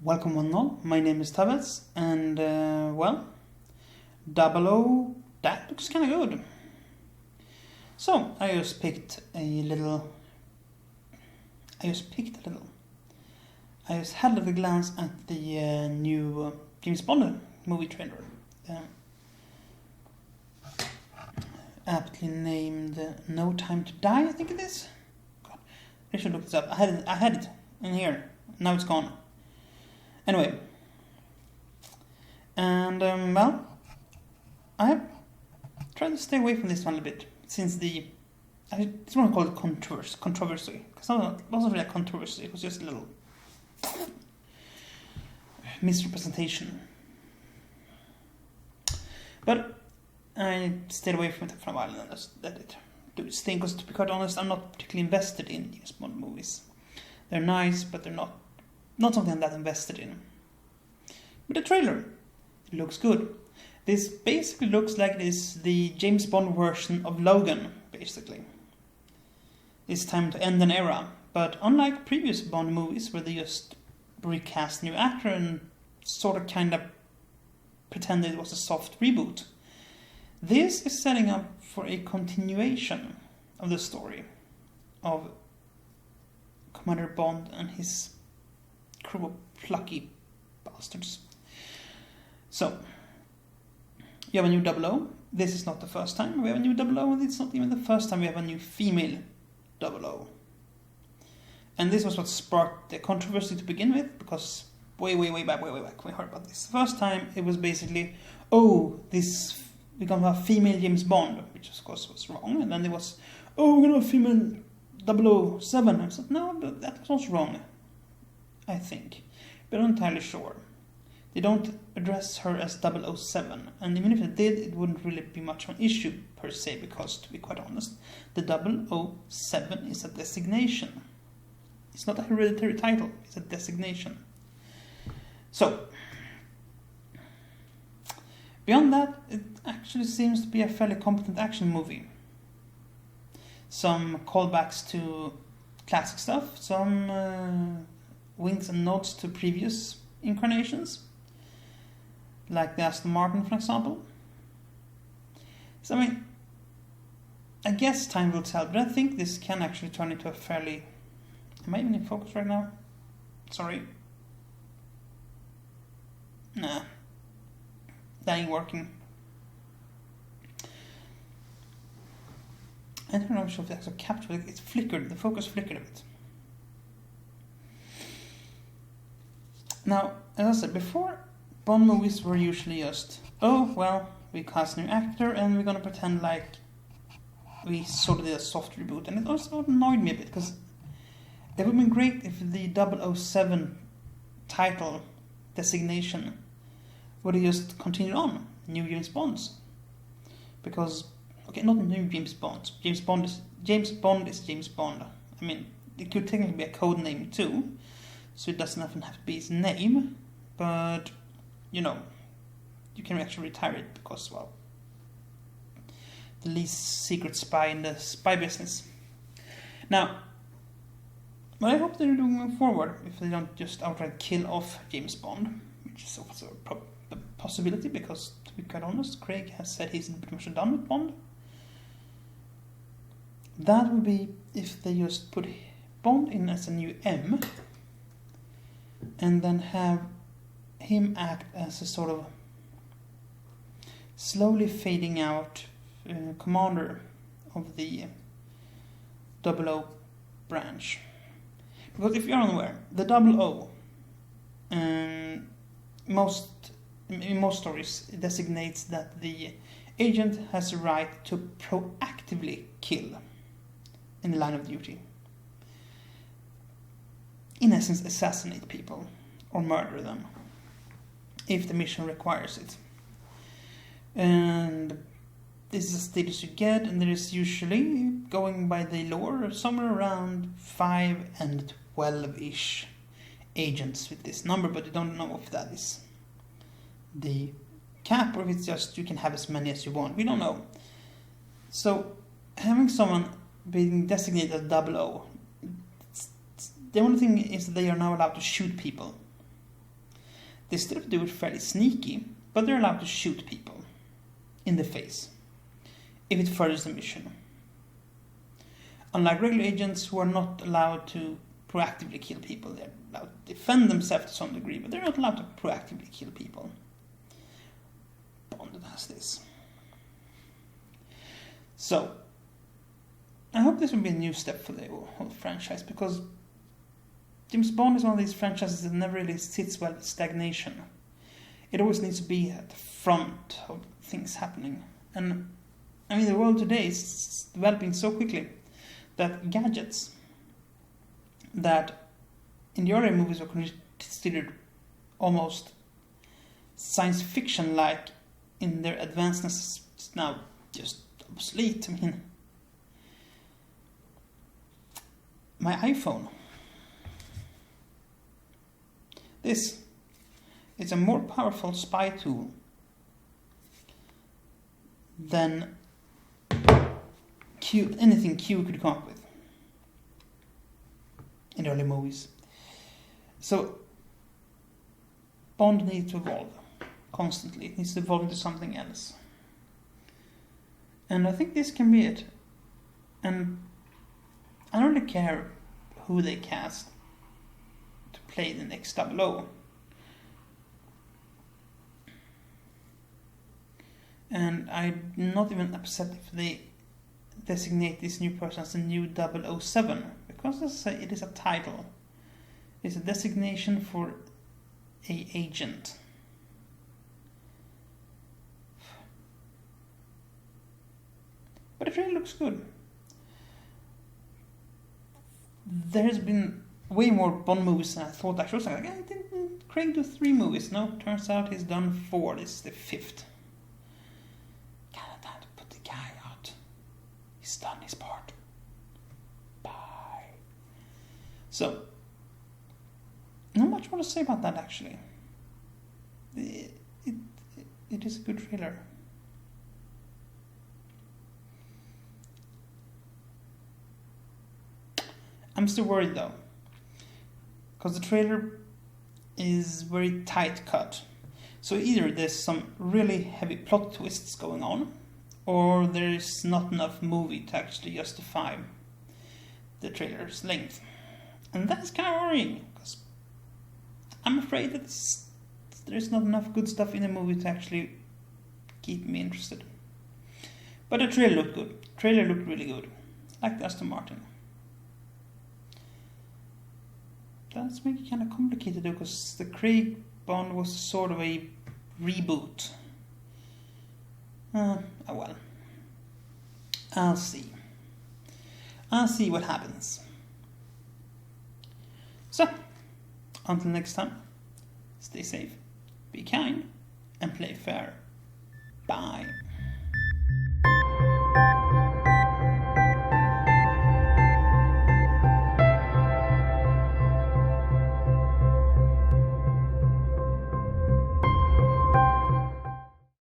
Welcome one and all, my name is Tawess, and Dubble Oh, that looks kinda good. So, I just picked a little. I just had a little glance at the new James Bond movie trailer. Aptly named No Time to Die, I think it is. God, I should look this up. I had it in here. Now it's gone. Anyway, and I have tried to stay away from this one a little bit since I just want to call it controversy, because it wasn't really a controversy. It was just a little misrepresentation. But I stayed away from it for a while and just let it do its thing. Because to be quite honest, I'm not particularly invested in James Bond movies. They're nice, but they're not something I'm that invested in. But the trailer, it looks good. This basically looks like it is the James Bond version of Logan, basically. It's time to end an era. But unlike previous Bond movies where they just recast new actor and sort of kind of pretended it was a soft reboot, this is setting up for a continuation of the story of Commander Bond and his crew of plucky bastards. So, you have a new Dubble Oh. This is not the first time we have a new Dubble Oh, and it's not even the first time we have a new female Dubble Oh. And this was what sparked the controversy to begin with, because way back, we heard about this. The first time it was basically, we're gonna have female James Bond, which of course was wrong. And then there was, we're gonna have female 007. I said, no, but that was wrong, I think. But I'm not entirely sure. They don't address her as 007, and even if they did, it wouldn't really be much of an issue per se, because to be quite honest, the 007 is a designation. It's not a hereditary title, it's a designation. So, beyond that, it actually seems to be a fairly competent action movie. Some callbacks to classic stuff, some winks and nods to previous incarnations, like the Aston Martin, for example. So, I mean, I guess time will tell, but I think this can actually turn into a fairly... Am I even in focus right now? Sorry. Nah. That ain't working. I don't know if it's actually captured. It's flickered. The focus flickered a bit. Now, as I said before, Bond movies were usually just, we cast a new actor and we're gonna pretend like we sort of did a soft reboot. And it also annoyed me a bit, because it would have been great if the 007 title designation would have just continued on, new James Bonds. Because, not new James Bonds. James Bond is James Bond. I mean, it could technically be a code name too, so it doesn't even have to be his name, but, you can actually retire it because, the least secret spy in the spy business. Now, what I hope they're doing moving forward, if they don't just outright kill off James Bond, which is also a possibility, because, to be quite honest, Craig has said he's pretty much done with Bond. That would be if they just put Bond in as a new M, and then have him act as a sort of slowly fading out commander of the 00 branch. Because if you're unaware, the 00 in most stories designates that the agent has the right to proactively kill in the line of duty. In essence, assassinate people or murder them if the mission requires it. And this is a status you get, and there is usually, going by the lore, somewhere around 5 and 12-ish agents with this number, but you don't know if that is the cap or if it's just you can have as many as you want. We don't know. So having someone being designated as 00, 0, the only thing is that they are now allowed to shoot people. they still do it fairly sneaky, but they're allowed to shoot people in the face if it furthers the mission. Unlike regular agents who are not allowed to proactively kill people, they're allowed to defend themselves to some degree, but they're not allowed to proactively kill people. Bond has this. So, I hope this will be a new step for the whole franchise, because James Bond is one of these franchises that never really sits well with stagnation. It always needs to be at the front of things happening. And I mean, the world today is developing so quickly that gadgets that in the earlier movies were considered almost science fiction-like in their advancedness is now just obsolete. I mean, my iPhone. This is a more powerful spy tool than anything Q could come up with in early movies. So Bond needs to evolve constantly. It needs to evolve into something else. And I think this can be it. And I don't really care who they cast to play the next Dubble Oh. And I'm not even upset if they designate this new person as the new 007, because it is a title. It's a designation for an agent. But it really looks good. There has been way more Bond movies than I thought. Actually, I was like, didn't Craig do 3 movies? No, turns out he's done 4. This is the 5th. Can't put the guy out. He's done his part. Bye. So, not much more to say about that, actually. It is a good trailer. I'm still worried though, because the trailer is very tight cut. So either there's some really heavy plot twists going on, or there's not enough movie to actually justify the trailer's length. And that's kind of worrying, because I'm afraid that there's not enough good stuff in the movie to actually keep me interested. But the trailer looked good. The trailer looked really good. Like the Aston Martin. That's making it kind of complicated though, because the Craig Bond was sort of a reboot. Oh well. I'll see. I'll see what happens. So, until next time, stay safe, be kind, and play fair. Bye.